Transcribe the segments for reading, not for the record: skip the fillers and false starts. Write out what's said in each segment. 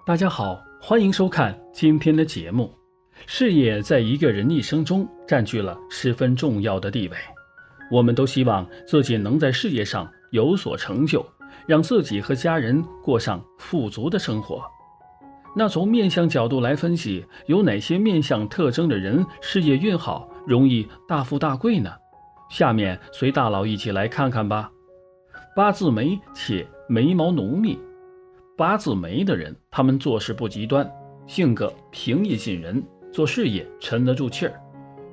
大家好，欢迎收看今天的节目。事业在一个人一生中占据了十分重要的地位，我们都希望自己能在事业上有所成就，让自己和家人过上富足的生活。那从面相角度来分析，有哪些面相特征的人事业运好，容易大富大贵呢？下面随大佬一起来看看吧。八字眉且眉毛浓密。八字眉的人，他们做事不极端，性格平易近人，做事业沉得住气儿。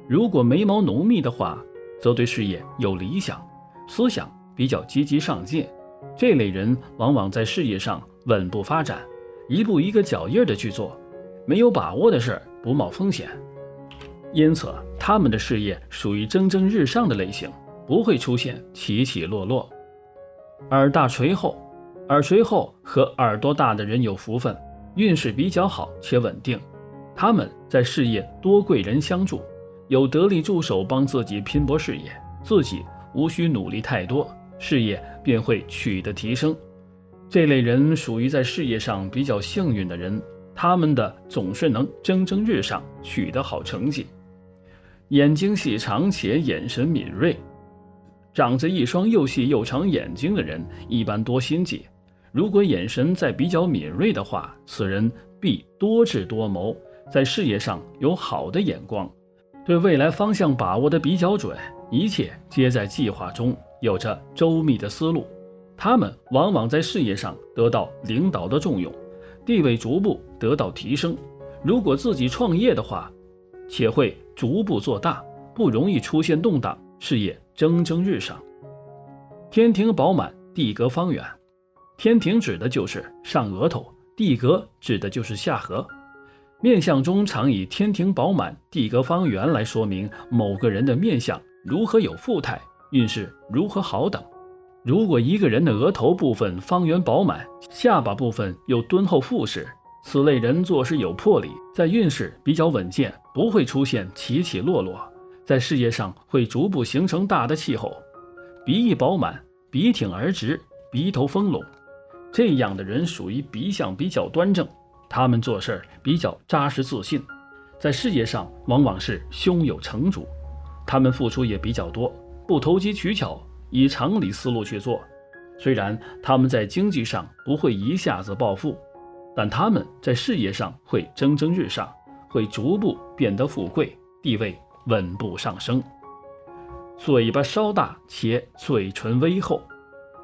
如果眉毛浓密的话，则对事业有理想，思想比较积极上进。这类人往往在事业上稳步发展，一步一个脚印的去做，没有把握的事不冒风险。因此他们的事业属于蒸蒸日上的类型，不会出现起起落落。耳大垂后，耳垂后和耳朵大的人有福分，运势比较好且稳定。他们在事业多贵人相助，有得力助手帮自己拼搏事业，自己无需努力太多，事业便会取得提升。这类人属于在事业上比较幸运的人，他们的总是能蒸蒸日上，取得好成绩。眼睛细长且眼神敏锐，长着一双又细又长眼睛的人一般多心计，如果眼神再比较敏锐的话，此人必多智多谋，在事业上有好的眼光，对未来方向把握得比较准，一切皆在计划中，有着周密的思路。他们往往在事业上得到领导的重用，地位逐步得到提升。如果自己创业的话，且会逐步做大，不容易出现动荡，事业蒸蒸日上。天庭饱满，地格方圆。天庭指的就是上额头，地格指的就是下颌。面相中常以天庭饱满，地格方圆来说明某个人的面相如何有富态，运势如何好等。如果一个人的额头部分方圆饱满，下巴部分又敦厚富实，此类人做事有魄力，在运势比较稳健，不会出现起起落落，在事业上会逐步形成大的气候。鼻翼饱满，鼻挺而直，鼻头丰隆。这样的人属于鼻相比较端正，他们做事比较扎实自信，在事业上往往是胸有成竹。他们付出也比较多，不投机取巧，以常理思路去做。虽然他们在经济上不会一下子暴富，但他们在事业上会蒸蒸日上，会逐步变得富贵，地位稳步上升。嘴巴稍大且嘴唇微厚。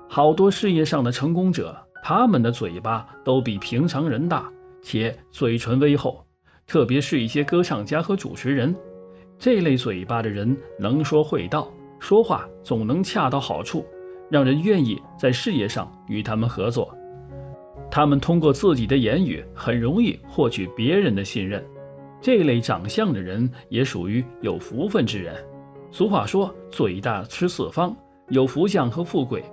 好多事业上的成功者，他们的嘴巴都比平常人大，且嘴唇微厚，特别是一些歌唱家和主持人，这类嘴巴的人能说会道，说话总能恰到好处，让人愿意在事业上与他们合作。他们通过自己的言语很容易获取别人的信任。这类长相的人也属于有福分之人。俗话说，嘴大吃四方，有福相和富贵。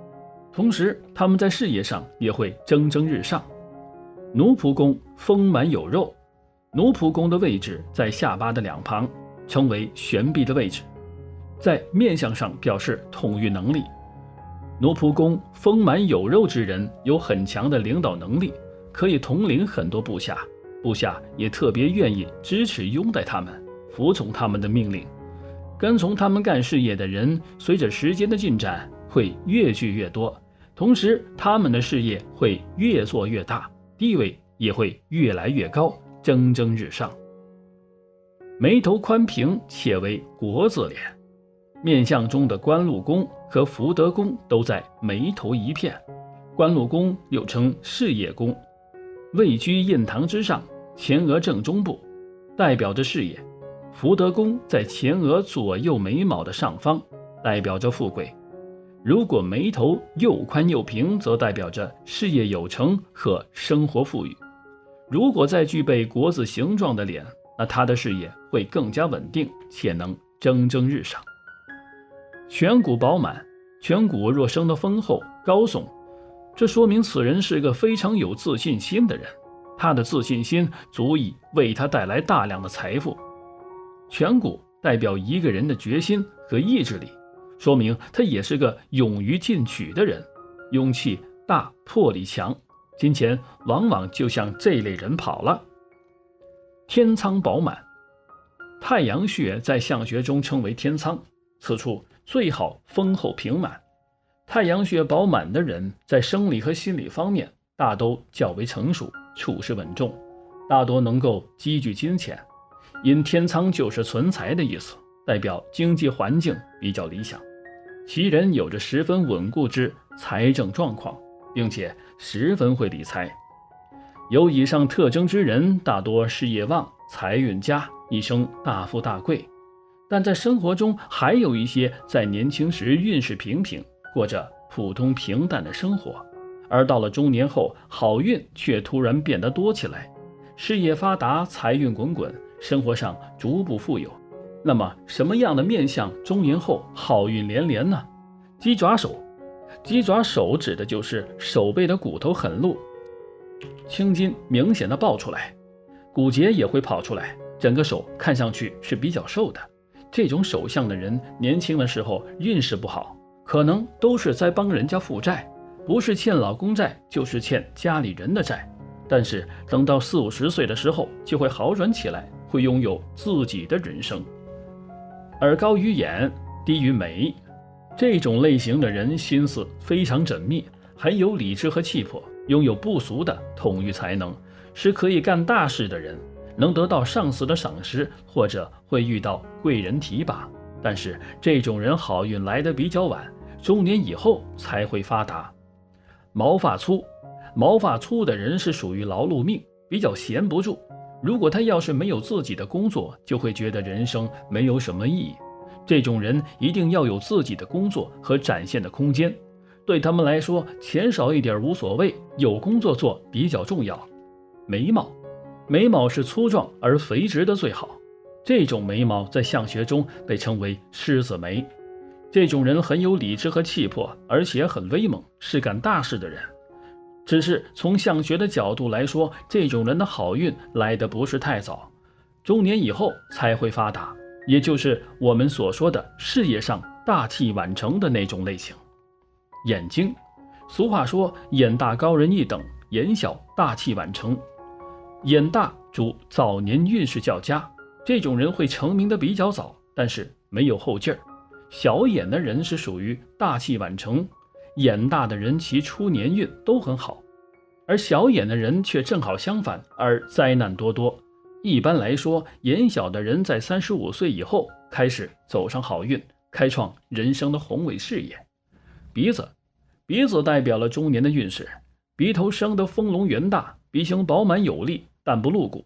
同时他们在事业上也会蒸蒸日上。奴仆宫丰满有肉。奴仆宫的位置在下巴的两旁，称为悬臂的位置，在面相上表示统御能力。奴仆宫丰满有肉之人有很强的领导能力，可以统领很多部下，部下也特别愿意支持拥戴他们，服从他们的命令。跟从他们干事业的人，随着时间的进展会越聚越多，同时他们的事业会越做越大，地位也会越来越高，蒸蒸日上。眉头宽平且为国字脸。面相中的官禄宫和福德宫都在眉头一片。官禄宫又称事业宫，位居印堂之上，前额正中部，代表着事业。福德宫在前额左右眉毛的上方，代表着富贵。如果眉头又宽又平，则代表着事业有成和生活富裕。如果再具备国字形状的脸，那他的事业会更加稳定，且能蒸蒸日上。颧骨饱满，颧骨若生得丰厚高耸，这说明此人是个非常有自信心的人，他的自信心足以为他带来大量的财富。颧骨代表一个人的决心和意志力，说明他也是个勇于进取的人，勇气大，魄力强。金钱往往就向这类人跑了。天仓饱满，太阳穴在相学中称为天仓，此处最好丰厚平满。太阳穴饱满的人在生理和心理方面大都较为成熟，处事稳重，大多能够积聚金钱。因天仓就是存财的意思，代表经济环境比较理想，其人有着十分稳固之财政状况，并且十分会理财。有以上特征之人大多事业旺，财运佳，一生大富大贵。但在生活中还有一些在年轻时运势平平，过着普通平淡的生活，而到了中年后好运却突然变得多起来，事业发达，财运滚滚，生活上逐步富有。那么什么样的面相中年后好运连连呢？鸡爪手，鸡爪手指的就是手背的骨头很露，青筋明显的爆出来，骨节也会跑出来，整个手看上去是比较瘦的。这种手相的人年轻的时候运势不好，可能都是在帮人家负债，不是欠老公债就是欠家里人的债。但是等到40、50岁的时候就会好转起来，会拥有自己的人生。而高于眼，低于眉，这种类型的人心思非常缜密，很有理智和气魄，拥有不俗的统御才能，是可以干大事的人，能得到上司的赏识，或者会遇到贵人提拔。但是这种人好运来得比较晚，中年以后才会发达。毛发粗，毛发粗的人是属于劳碌命，比较闲不住。如果他要是没有自己的工作，就会觉得人生没有什么意义。这种人一定要有自己的工作和展现的空间，对他们来说，钱少一点无所谓，有工作做比较重要。眉毛，眉毛是粗壮而肥直的最好，这种眉毛在相学中被称为狮子眉。这种人很有理智和气魄，而且很威猛，是干大事的人。只是从相学的角度来说，这种人的好运来得不是太早，中年以后才会发达，也就是我们所说的事业上大器晚成的那种类型。眼睛，俗话说眼大高人一等，眼小大器晚成。眼大主早年运势较佳，这种人会成名的比较早，但是没有后劲儿。小眼的人是属于大器晚成，眼大的人其初年运都很好，而小眼的人却正好相反，而灾难多多。一般来说，眼小的人在35岁以后开始走上好运，开创人生的宏伟事业。鼻子，鼻子代表了中年的运势，鼻头生得丰隆圆大，鼻型饱满有力，但不露骨。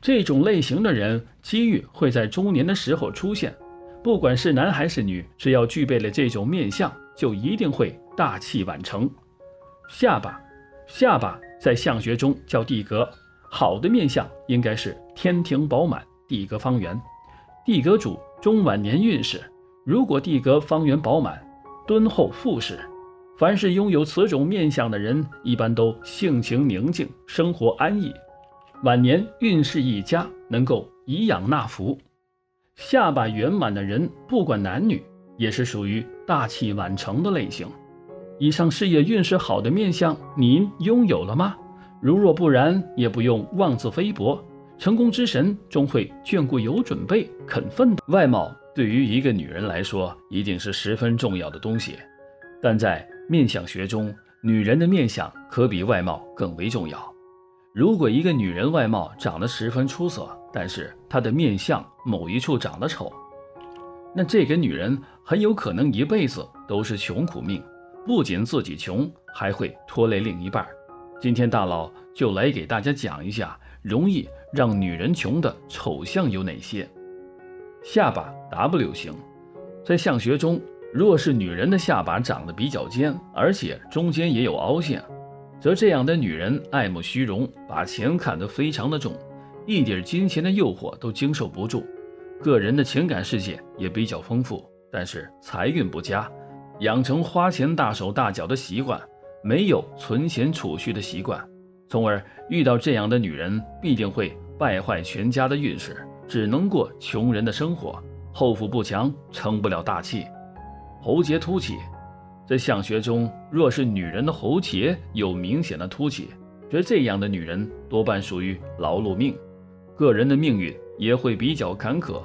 这种类型的人机遇会在中年的时候出现，不管是男还是女，只要具备了这种面相，就一定会大器晚成。下巴，下巴在相学中叫地格，好的面相应该是天庭饱满，地格方圆。地格主中晚年运势，如果地格方圆饱满，敦厚富实，凡是拥有此种面相的人，一般都性情宁静，生活安逸，晚年运势一佳，能够颐养纳福。下巴圆满的人，不管男女，也是属于大器晚成的类型。以上事业运势好的面相，您拥有了吗？如若不然，也不用妄自菲薄，成功之神终会眷顾有准备、肯奋斗。外貌对于一个女人来说，一定是十分重要的东西，但在面相学中，女人的面相可比外貌更为重要。如果一个女人外貌长得十分出色，但是她的面相某一处长得丑，那这个女人很有可能一辈子都是穷苦命，不仅自己穷，还会拖累另一半。今天大佬就来给大家讲一下容易让女人穷的丑相有哪些。下巴 W 型，在相学中，若是女人的下巴长得比较尖，而且中间也有凹陷，则这样的女人爱慕虚荣，把钱看得非常的重，一点金钱的诱惑都经受不住，个人的情感世界也比较丰富，但是财运不佳，养成花钱大手大脚的习惯，没有存钱储蓄的习惯，从而遇到这样的女人必定会败坏全家的运势，只能过穷人的生活，后福不强，成不了大器。喉结凸起，在相学中，若是女人的喉结有明显的凸起，则这样的女人多半属于劳碌命，个人的命运也会比较坎坷，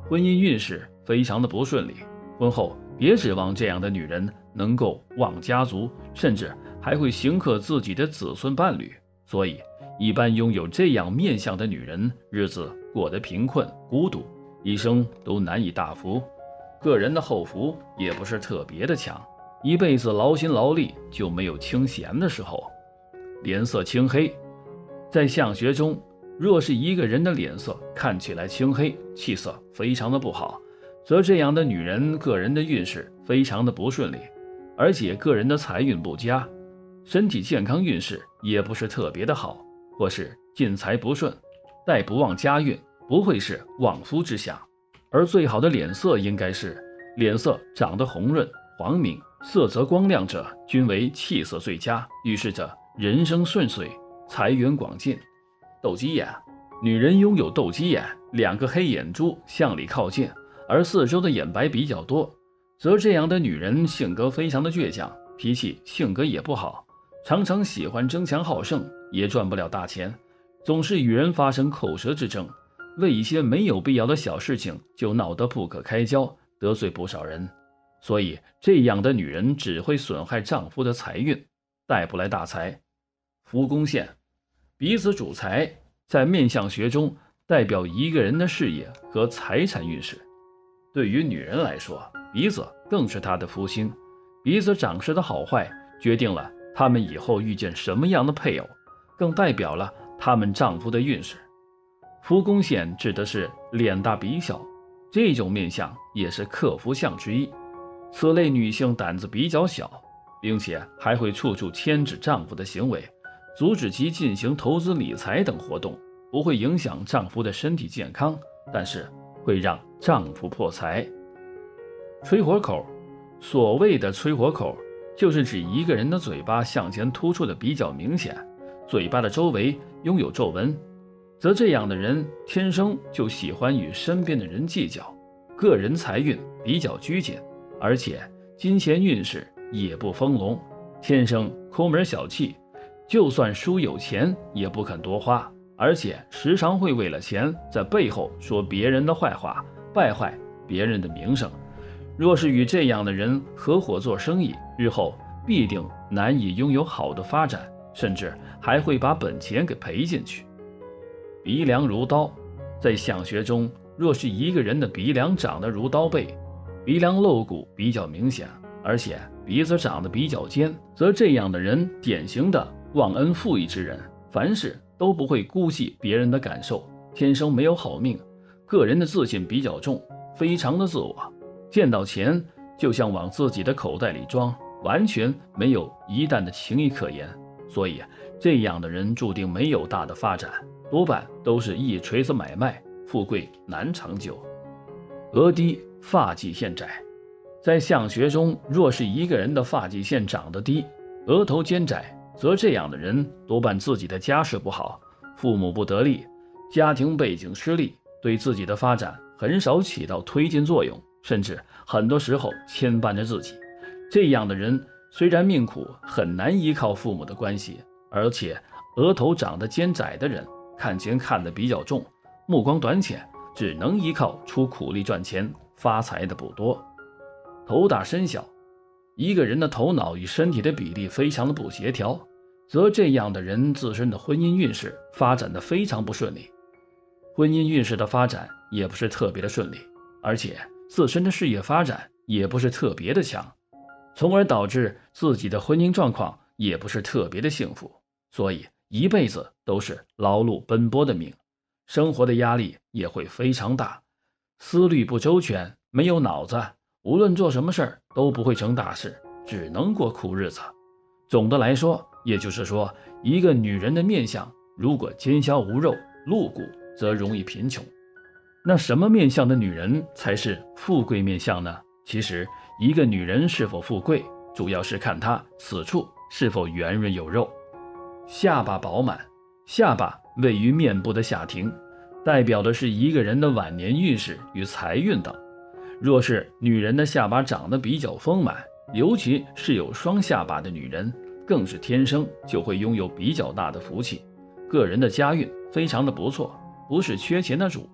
婚姻运势非常的不顺利。婚后别指望这样的女人能够旺家族，甚至还会刑克自己的子孙伴侣。所以一般拥有这样面相的女人，日子过得贫困孤独，一生都难以大福，个人的后福也不是特别的强，一辈子劳心劳力就没有清闲的时候。脸色青黑，在相学中，若是一个人的脸色看起来青黑，气色非常的不好，则这样的女人个人的运势非常的不顺利，而且个人的财运不佳，身体健康运势也不是特别的好，或是进财不顺，带不旺家运，不会是旺夫之相。而最好的脸色应该是脸色长得红润黄明，色泽光亮者均为气色最佳，预示着人生顺遂，财源广进。斗鸡眼，女人拥有斗鸡眼，两个黑眼珠向里靠近，而四周的眼白比较多，则这样的女人性格非常的倔强，脾气性格也不好，常常喜欢争强好胜，也赚不了大钱，总是与人发生口舌之争，为一些没有必要的小事情就闹得不可开交，得罪不少人。所以这样的女人只会损害丈夫的财运，带不来大财。夫宫线，鼻子主财，在面相学中代表一个人的事业和财产运势。对于女人来说，鼻子更是她的福星，鼻子长势的好坏决定了她们以后遇见什么样的配偶，更代表了她们丈夫的运势。夫宫线指的是脸大鼻小，这种面相也是克夫相之一。此类女性胆子比较小，并且还会处处牵制丈夫的行为，阻止其进行投资理财等活动，不会影响丈夫的身体健康，但是会让丈夫破财。吹火口，所谓的吹火口，就是指一个人的嘴巴向前突出的比较明显，嘴巴的周围拥有皱纹，则这样的人天生就喜欢与身边的人计较，个人财运比较拘谨，而且金钱运势也不丰隆，天生抠门小气，就算叔有钱也不肯多花，而且时常会为了钱在背后说别人的坏话，败坏别人的名声。若是与这样的人合伙做生意，日后必定难以拥有好的发展，甚至还会把本钱给赔进去。鼻梁如刀，在相学中，若是一个人的鼻梁长得如刀背，鼻梁露骨比较明显，而且鼻子长得比较尖，则这样的人典型的忘恩负义之人，凡事都不会顾及别人的感受，天生没有好命，个人的自信比较重，非常的自我，见到钱就像往自己的口袋里装，完全没有一担的情谊可言，所以这样的人注定没有大的发展，多半都是一锤子买卖，富贵难长久。额低，发际线窄，在相学中，若是一个人的发际线长得低，额头尖窄，则这样的人多半自己的家世不好，父母不得力，家庭背景失利，对自己的发展很少起到推进作用，甚至很多时候牵绊着自己。这样的人虽然命苦，很难依靠父母的关系，而且额头长得尖窄的人看钱看得比较重，目光短浅，只能依靠出苦力赚钱发财的不多。头大身小，一个人的头脑与身体的比例非常的不协调，则这样的人自身的婚姻运势发展的非常不顺利，婚姻运势的发展也不是特别的顺利，而且自身的事业发展也不是特别的强，从而导致自己的婚姻状况也不是特别的幸福，所以一辈子都是劳碌奔波的命，生活的压力也会非常大，思虑不周全，没有脑子，无论做什么事儿都不会成大事，只能过苦日子。总的来说，也就是说，一个女人的面相如果尖削无肉，露骨，则容易贫穷。那什么面相的女人才是富贵面相呢？其实一个女人是否富贵，主要是看她此处是否圆润有肉。下巴饱满，下巴位于面部的下庭，代表的是一个人的晚年运势与财运等。若是女人的下巴长得比较丰满，尤其是有双下巴的女人，更是天生就会拥有比较大的福气，个人的家运非常的不错，不是缺钱的主，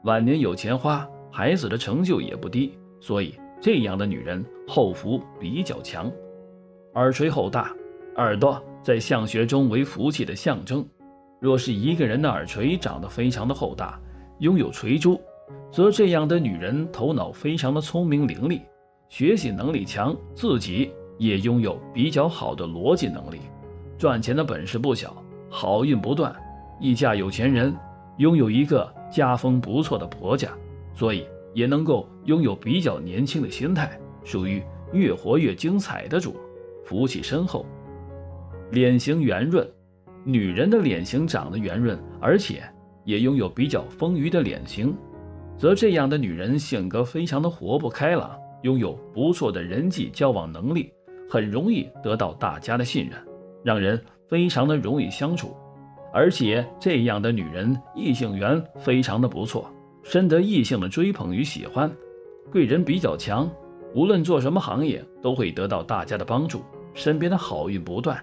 晚年有钱花，孩子的成就也不低，所以这样的女人后福比较强。耳垂厚大，耳朵在相学中为福气的象征。若是一个人的耳垂长得非常的厚大，拥有垂珠，则这样的女人头脑非常的聪明伶俐，学习能力强，自己也拥有比较好的逻辑能力，赚钱的本事不小，好运不断，一嫁有钱人，拥有一个家风不错的婆家，所以也能够拥有比较年轻的心态，属于越活越精彩的主，福气深厚。脸型圆润，女人的脸型长得圆润，而且也拥有比较丰腴的脸型，则这样的女人性格非常的活泼开朗，拥有不错的人际交往能力，很容易得到大家的信任，让人非常的容易相处。而且这样的女人异性缘非常的不错，深得异性的追捧与喜欢，贵人比较强，无论做什么行业都会得到大家的帮助，身边的好运不断。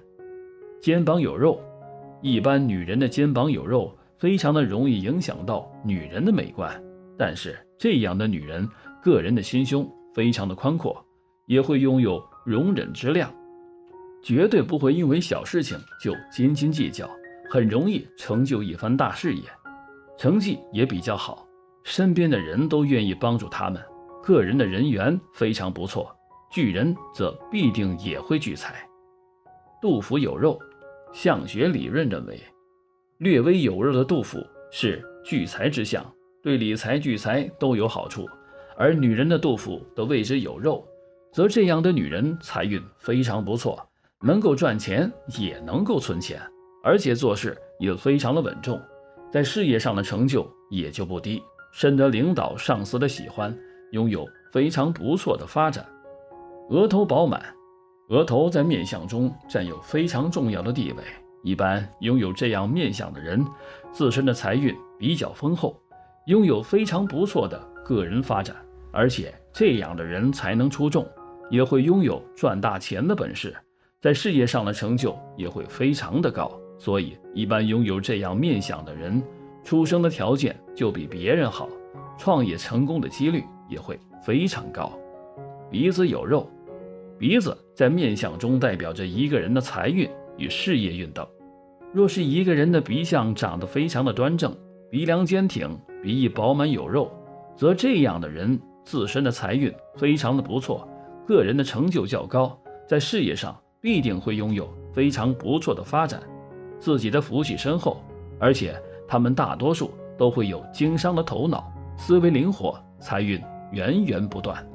肩膀有肉，一般女人的肩膀有肉非常的容易影响到女人的美观，但是这样的女人个人的心胸非常的宽阔，也会拥有容忍之量，绝对不会因为小事情就斤斤计较，很容易成就一番大事业，成绩也比较好，身边的人都愿意帮助他们，个人的人缘非常不错，聚人则必定也会聚财。肚腹有肉，相学理论认为，略微有肉的肚腹是聚财之象，对理财聚财都有好处，而女人的肚腹的位置有肉，则这样的女人财运非常不错，能够赚钱也能够存钱，而且做事也非常的稳重，在事业上的成就也就不低，深得领导上司的喜欢，拥有非常不错的发展。额头饱满，额头在面相中占有非常重要的地位，一般拥有这样面相的人，自身的财运比较丰厚，拥有非常不错的个人发展，而且这样的人才能出众，也会拥有赚大钱的本事，在事业上的成就也会非常的高，所以一般拥有这样面相的人，出生的条件就比别人好，创业成功的几率也会非常高。鼻子有肉，鼻子在面相中代表着一个人的财运与事业运等。若是一个人的鼻相长得非常的端正，鼻梁坚挺，鼻翼饱满有肉，则这样的人自身的财运非常的不错，个人的成就较高，在事业上必定会拥有非常不错的发展，自己的福气深厚，而且他们大多数都会有经商的头脑，思维灵活，财运源源不断。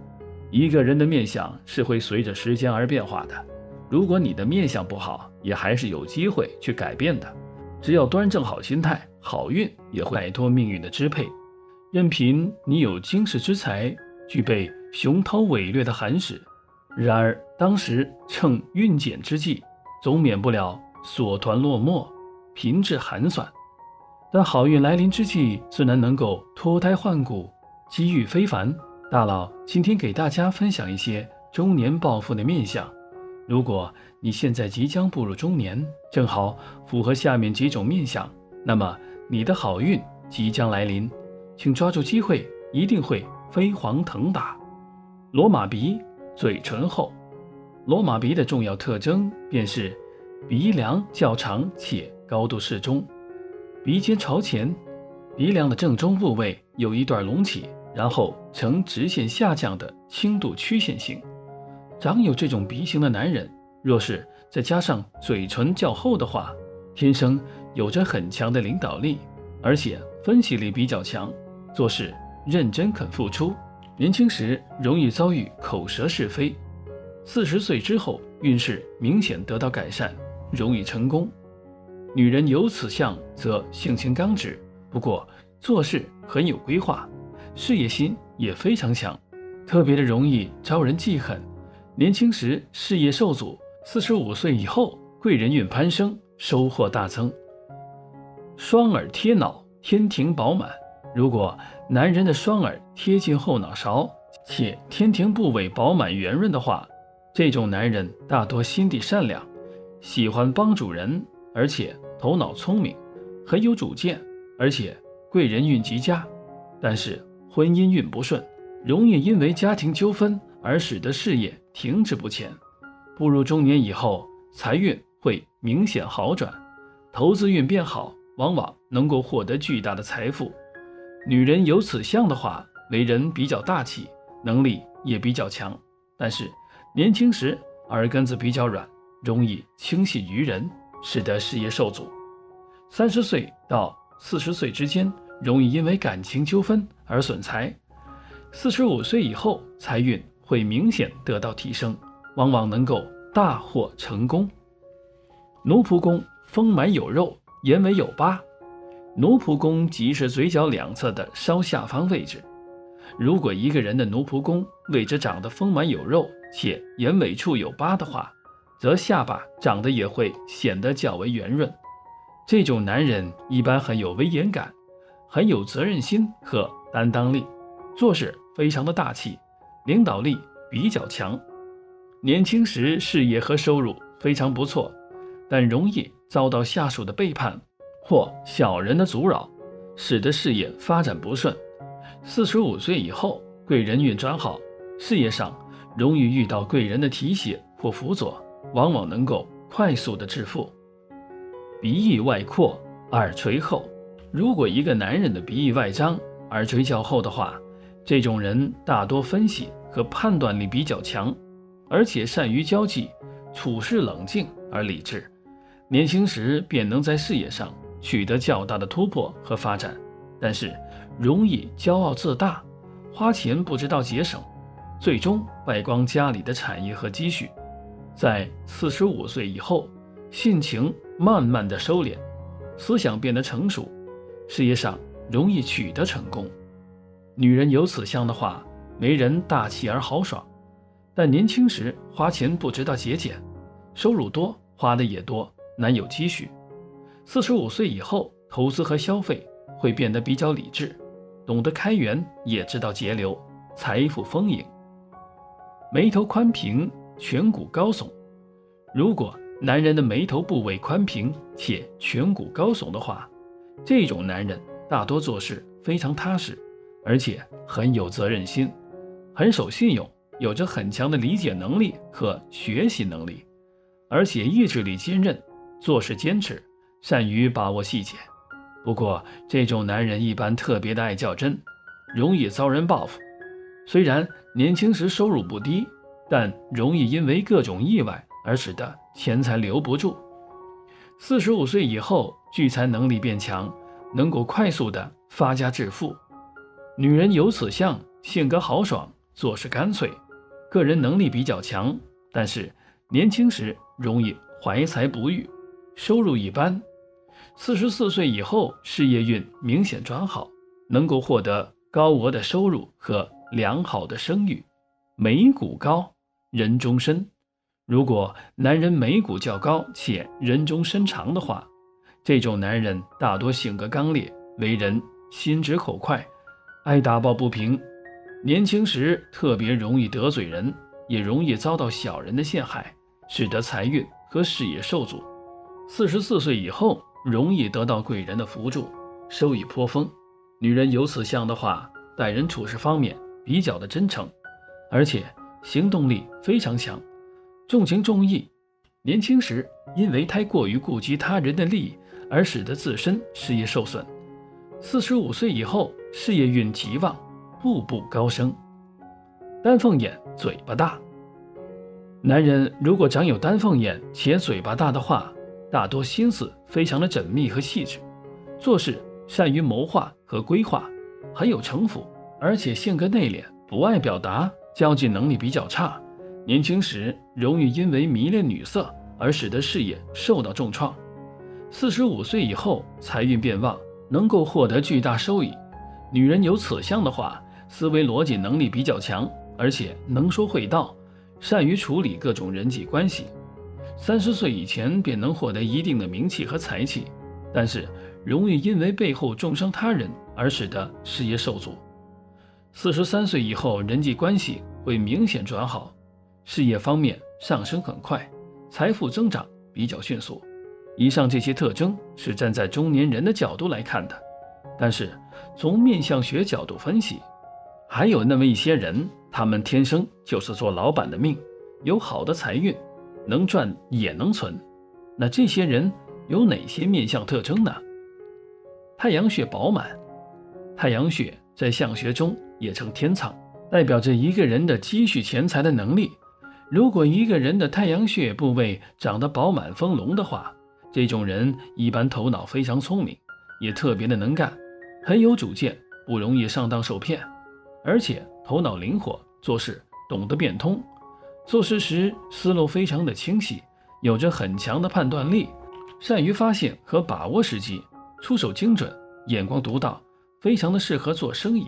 一个人的面相是会随着时间而变化的，如果你的面相不好，也还是有机会去改变的，只要端正好心态，好运也会摆脱命运的支配。任凭你有经世之才，具备雄韬伟略的寒士，然而当时趁运减之际，总免不了所团落寞，贫至寒酸。但好运来临之际，自然能够脱胎换骨，机遇非凡。大佬今天给大家分享一些中年暴富的面相。如果你现在即将步入中年，正好符合下面几种面相，那么你的好运即将来临，请抓住机会，一定会飞黄腾达。罗马鼻，嘴唇厚。罗马鼻的重要特征便是鼻梁较长且高度适中，鼻尖朝前，鼻梁的正中部位有一段隆起，然后呈直线下降的轻度曲线型。长有这种鼻型的男人，若是再加上嘴唇较厚的话，天生有着很强的领导力，而且分析力比较强，做事认真肯付出。年轻时容易遭遇口舌是非，40岁之后运势明显得到改善，容易成功。女人有此相则性情刚直，不过做事很有规划，事业心也非常强，特别的容易招人记恨。年轻时事业受阻，45岁以后贵人运攀升，收获大增。双耳贴脑，天庭饱满。如果男人的双耳贴近后脑勺，且天庭部位饱满圆润的话，这种男人大多心地善良，喜欢帮助人，而且头脑聪明，很有主见，而且贵人运极佳。但是婚姻运不顺，容易因为家庭纠纷而使得事业停滞不前。步入中年以后，财运会明显好转，投资运变好，往往能够获得巨大的财富。女人有此相的话，为人比较大气，能力也比较强，但是年轻时耳根子比较软，容易轻信于人，使得事业受阻。30岁到40岁之间，容易因为感情纠纷而损财。45岁以后，财运会明显得到提升，往往能够大获成功。奴仆宫丰满有肉，眼尾有疤。奴仆宫即是嘴角两侧的稍下方位置。如果一个人的奴仆宫位置长得丰满有肉，且眼尾处有疤的话，则下巴长得也会显得较为圆润。这种男人一般很有威严感，很有责任心和担当力，做事非常的大气，领导力比较强。年轻时事业和收入非常不错，但容易遭到下属的背叛或小人的阻扰，使得事业发展不顺。45岁以后，贵人运转好，事业上容易遇到贵人的提携或辅佐，往往能够快速的致富。鼻翼外扩，耳垂厚。如果一个男人的鼻翼外张，耳垂较厚的话，这种人大多分析和判断力比较强，而且善于交际，处事冷静而理智。年轻时便能在事业上取得较大的突破和发展，但是容易骄傲自大，花钱不知道节省，最终败光家里的产业和积蓄。在45岁以后，性情慢慢的收敛，思想变得成熟，事业上容易取得成功。女人有此相的话，为人大气而豪爽，但年轻时花钱不知道节俭，收入多，花的也多，难有积蓄。45岁以后，投资和消费会变得比较理智，懂得开源，也知道节流，财富丰盈。眉头宽平，颧骨高耸。如果男人的眉头部位宽平且颧骨高耸的话，这种男人大多做事非常踏实，而且很有责任心，很守信用，有着很强的理解能力和学习能力，而且意志力坚韧，做事坚持，善于把握细节。不过这种男人一般特别的爱较真，容易遭人报复。虽然年轻时收入不低，但容易因为各种意外而使得钱财留不住。45岁以后，聚财能力变强，能够快速的发家致富。女人有此相，性格豪爽，做事干脆，个人能力比较强，但是年轻时容易怀才不遇，收入一般。44岁以后，事业运明显转好，能够获得高额的收入和良好的声誉。眉骨高，人中深。如果男人眉骨较高且人中身长的话，这种男人大多性格刚烈，为人心直口快，爱打抱不平。年轻时特别容易得罪人，也容易遭到小人的陷害，使得财运和事业受阻。44岁以后，容易得到贵人的扶助，收益颇丰。女人有此相的话，待人处事方面比较的真诚，而且行动力非常强，重情重义。年轻时因为太过于顾及他人的利益，而使得自身事业受损。45岁以后，事业运极旺，步步高升。丹凤眼，嘴巴大。男人如果长有丹凤眼且嘴巴大的话，大多心思非常的缜密和细致，做事善于谋划和规划，很有城府，而且性格内敛，不爱表达，交际能力比较差。年轻时容易因为迷恋女色而使得事业受到重创。45岁以后，财运变旺，能够获得巨大收益。女人有此相的话，思维逻辑能力比较强，而且能说会道，善于处理各种人际关系。30岁以前便能获得一定的名气和财气，但是容易因为背后重伤他人而使得事业受阻。43岁以后，人际关系会明显转好，事业方面上升很快，财富增长比较迅速。以上这些特征是站在中年人的角度来看的，但是从面相学角度分析，还有那么一些人，他们天生就是做老板的命，有好的财运，能赚也能存。那这些人有哪些面相特征呢？太阳穴饱满。太阳穴在相学中也称天仓，代表着一个人的积蓄钱财的能力。如果一个人的太阳穴部位长得饱满丰隆的话，这种人一般头脑非常聪明，也特别的能干，很有主见，不容易上当受骗，而且头脑灵活，做事懂得变通，做事时思路非常的清晰，有着很强的判断力，善于发现和把握时机，出手精准，眼光独到，非常的适合做生意。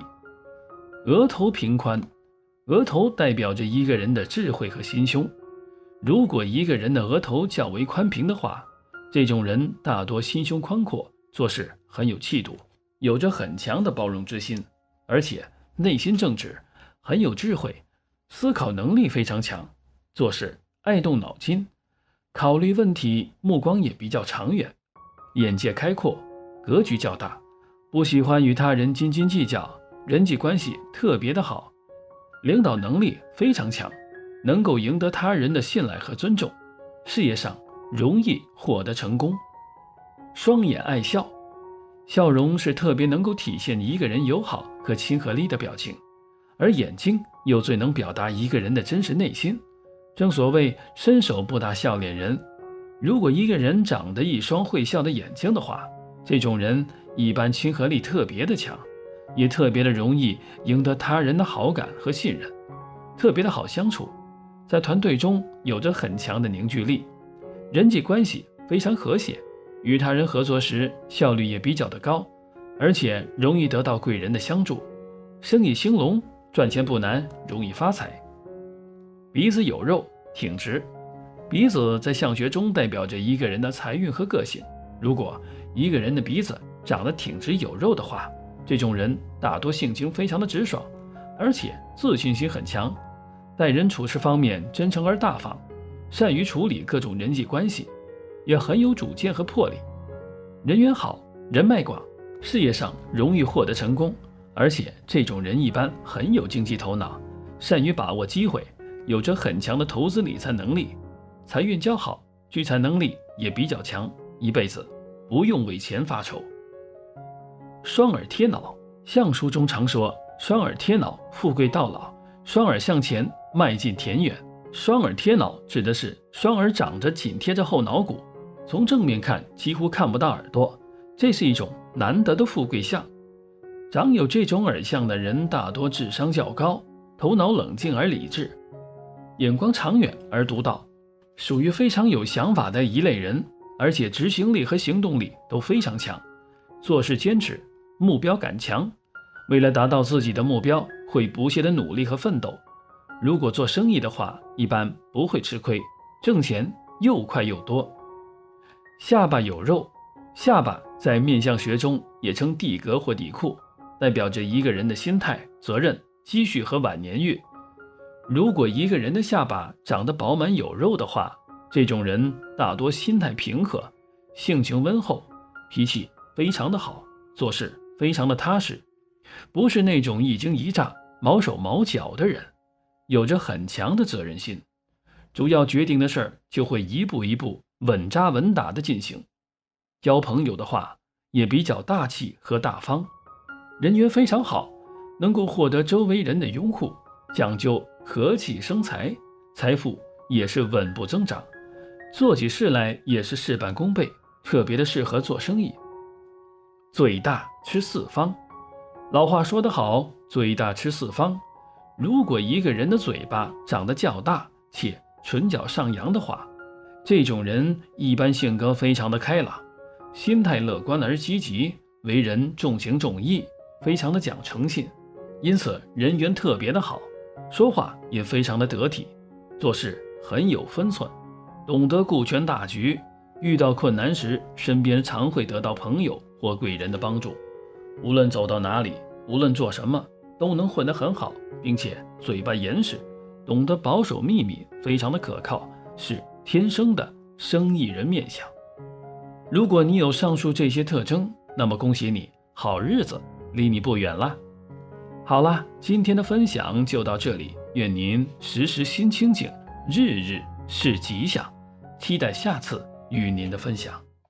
额头平宽。额头代表着一个人的智慧和心胸。如果一个人的额头较为宽平的话，这种人大多心胸宽阔，做事很有气度，有着很强的包容之心，而且内心正直，很有智慧，思考能力非常强，做事爱动脑筋，考虑问题目光也比较长远，眼界开阔，格局较大，不喜欢与他人斤斤计较，人际关系特别的好，领导能力非常强，能够赢得他人的信赖和尊重，事业上容易获得成功。双眼爱笑。笑容是特别能够体现一个人友好和亲和力的表情，而眼睛又最能表达一个人的真实内心。正所谓伸手不打笑脸人，如果一个人长得一双会笑的眼睛的话，这种人一般亲和力特别的强，也特别的容易赢得他人的好感和信任，特别的好相处，在团队中有着很强的凝聚力，人际关系非常和谐，与他人合作时效率也比较的高，而且容易得到贵人的相助，生意兴隆，赚钱不难，容易发财。鼻子有肉，挺直。鼻子在相学中代表着一个人的财运和个性。如果一个人的鼻子长得挺直有肉的话，这种人大多性情非常的直爽，而且自信心很强，待人处事方面真诚而大方，善于处理各种人际关系，也很有主见和魄力，人缘好，人脉广，事业上容易获得成功，而且这种人一般很有经济头脑，善于把握机会，有着很强的投资理财能力，财运较好，聚财能力也比较强，一辈子不用为钱发愁。双耳贴脑。相书中常说双耳贴脑，富贵到老，双耳向前，迈进田园。双耳贴脑指的是双耳长着紧贴着后脑骨，从正面看几乎看不到耳朵，这是一种难得的富贵相。长有这种耳相的人大多智商较高，头脑冷静而理智，眼光长远而独到，属于非常有想法的一类人，而且执行力和行动力都非常强，做事坚持，目标感强，为了达到自己的目标会不懈的努力和奋斗。如果做生意的话，一般不会吃亏，挣钱又快又多。下巴有肉。下巴在面相学中也称地格或地库，代表着一个人的心态、责任、积蓄和晚年运。如果一个人的下巴长得饱满有肉的话，这种人大多心态平和，性情温厚，脾气非常的好，做事非常的踏实，不是那种一惊一乍、毛手毛脚的人，有着很强的责任心，主要决定的事儿就会一步一步稳扎稳打的进行。交朋友的话也比较大气和大方，人缘非常好，能够获得周围人的拥护，讲究和气生财，财富也是稳步增长，做起事来也是事半功倍，特别的适合做生意。嘴大吃四方。老话说得好，嘴大吃四方。如果一个人的嘴巴长得较大且唇角上扬的话，这种人一般性格非常的开朗，心态乐观而积极，为人重情重义，非常的讲诚信，因此人缘特别的好，说话也非常的得体，做事很有分寸，懂得顾全大局，遇到困难时身边常会得到朋友或贵人的帮助，无论走到哪里，无论做什么都能混得很好，并且嘴巴严实，懂得保守秘密，非常的可靠，是天生的生意人面相。如果你有上述这些特征，那么恭喜你，好日子离你不远了。好了，今天的分享就到这里，愿您时时心清静，日日是吉祥，期待下次与您的分享。